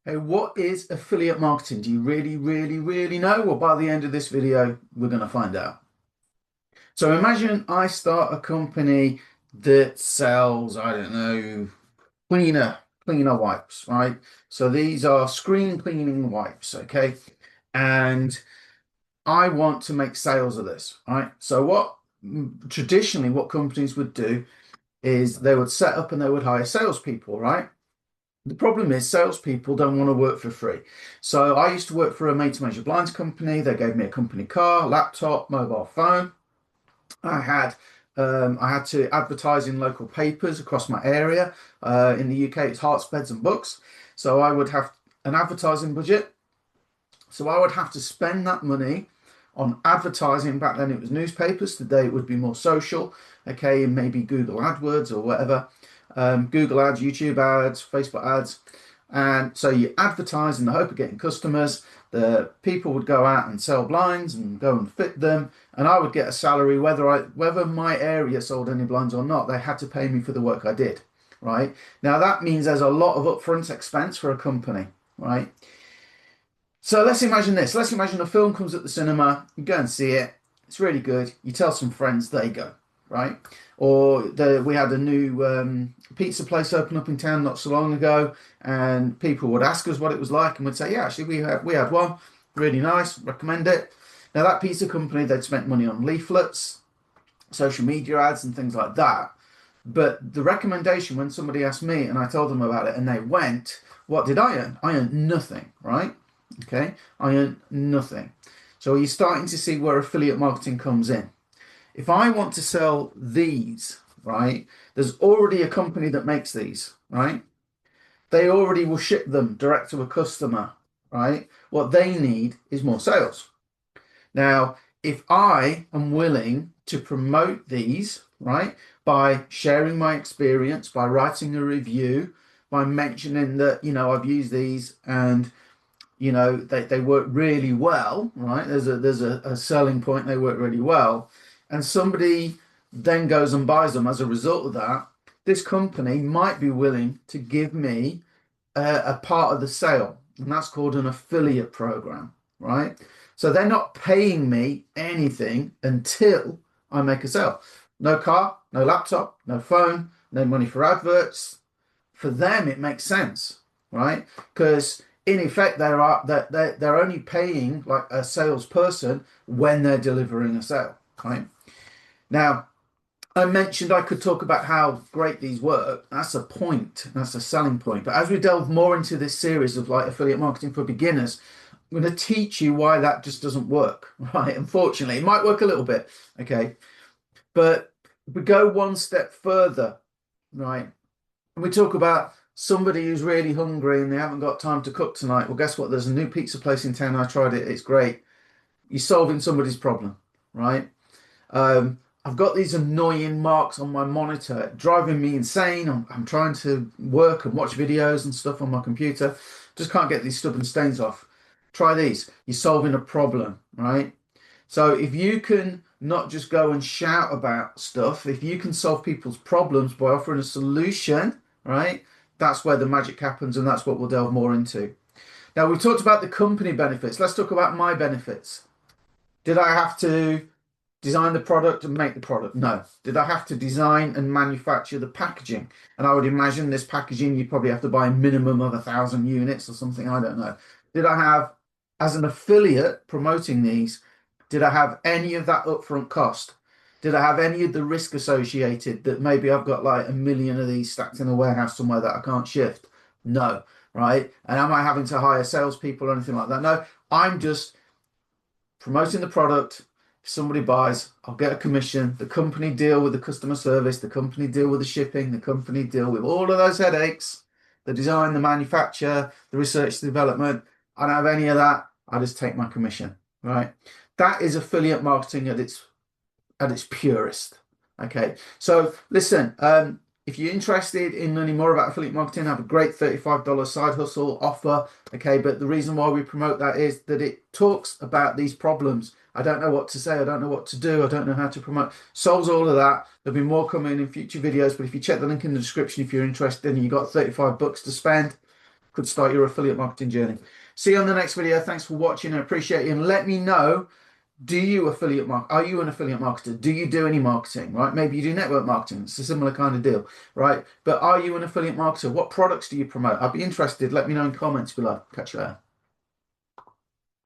Hey, what is affiliate marketing? Do you really know? Well, by the end of this video, we're going to find out. So imagine I start a company that sells, I don't know, cleaner wipes, right? So these are screen cleaning wipes, okay? And I want to make sales of this, right? So traditionally what companies would do is they would set up and they would hire salespeople, right? The problem is salespeople don't want to work for free. So I used to work for a made-to-measure blinds company. They gave me a company car, laptop, mobile phone. I had I had to advertise in local papers across my area. In the UK, it's Hearts, Beds and Books. So I would have an advertising budget. So I would have to spend that money on advertising. Back then it was newspapers. Today it would be more social, okay, and maybe Google AdWords or whatever. Google ads, YouTube ads, Facebook ads. And so you advertise in the hope of getting customers. The people would go out and sell blinds and go and fit them, and I would get a salary whether my area sold any blinds or not. They had to pay me for the work I did, right? Now that means there's a lot of upfront expense for a company, right? So let's imagine this. Let's imagine a film comes at the cinema, you go and see it, it's really good. You tell some friends, they go, right? Or we had a new pizza place open up in town not so long ago, and people would ask us what it was like, and we'd say, yeah, actually we had one, really nice, recommend it. Now that pizza company, they'd spent money on leaflets, social media ads, and things like that. But the recommendation, when somebody asked me and I told them about it and they went, what did I earn? I earned nothing, right? Okay, I earn nothing. So you're starting to see where affiliate marketing comes in. If I want to sell these, right, there's already a company that makes these, right? They already will ship them direct to a customer, right? What they need is more sales. Now, if I am willing to promote these, right, by sharing my experience, by writing a review, by mentioning that, I've used these and they work really well, right? There's a selling point, they work really well. And somebody then goes and buys them as a result of that. This company might be willing to give me a part of the sale, and that's called an affiliate program, right? So they're not paying me anything until I make a sale. No car, no laptop, no phone, no money for adverts. For them, it makes sense, right? Because in effect, they're only paying like a salesperson when they're delivering a sale, right? Now, I mentioned I could talk about how great these work. That's a point. That's a selling point. But as we delve more into this series of like affiliate marketing for beginners, I'm going to teach you why that just doesn't work, right? Unfortunately, it might work a little bit, okay? But we go one step further, right? And we talk about somebody who's really hungry and they haven't got time to cook tonight. Well, guess what? There's a new pizza place in town. I tried it. It's great. You're solving somebody's problem, right? I've got these annoying marks on my monitor driving me insane. I'm trying to work and watch videos and stuff on my computer. Just can't get these stubborn stains off. Try these. You're solving a problem, right? So if you can not just go and shout about stuff, if you can solve people's problems by offering a solution, right? That's where the magic happens, and that's what we'll delve more into. Now, we've talked about the company benefits. Let's talk about my benefits. Did I have to design the product and make the product? No. Did I have to design and manufacture the packaging? And I would imagine this packaging, you'd probably have to buy a minimum of 1,000 units or something. I don't know. Did I have, as an affiliate promoting these, did I have any of that upfront cost? Did I have any of the risk associated that maybe I've got like 1 million of these stacked in a warehouse somewhere that I can't shift? No, right? And am I having to hire salespeople or anything like that? No, I'm just promoting the product. If somebody buys, I'll get a commission. The company deal with the customer service, the company deal with the shipping, the company deal with all of those headaches, the design, the manufacture, the research, the development. I don't have any of that. I just take my commission, right? That is affiliate marketing at its purest. Okay, so listen, if you're interested in learning more about affiliate marketing, I have a great $35 side hustle offer. Okay, but the reason why we promote that is that it talks about these problems. I don't know what to say, I don't know what to do, I don't know how to promote. Solves all of that. There'll be more coming in future videos, but if you check the link in the description if you're interested and you've got 35 bucks to spend, could start your affiliate marketing journey. See you on the next video. Thanks for watching. I appreciate it. And let me know, are you an affiliate marketer? Do you do any marketing, right? Maybe you do network marketing. It's a similar kind of deal, right? But are you an affiliate marketer? What products do you promote? I'd be interested. Let me know in comments below. Catch you later.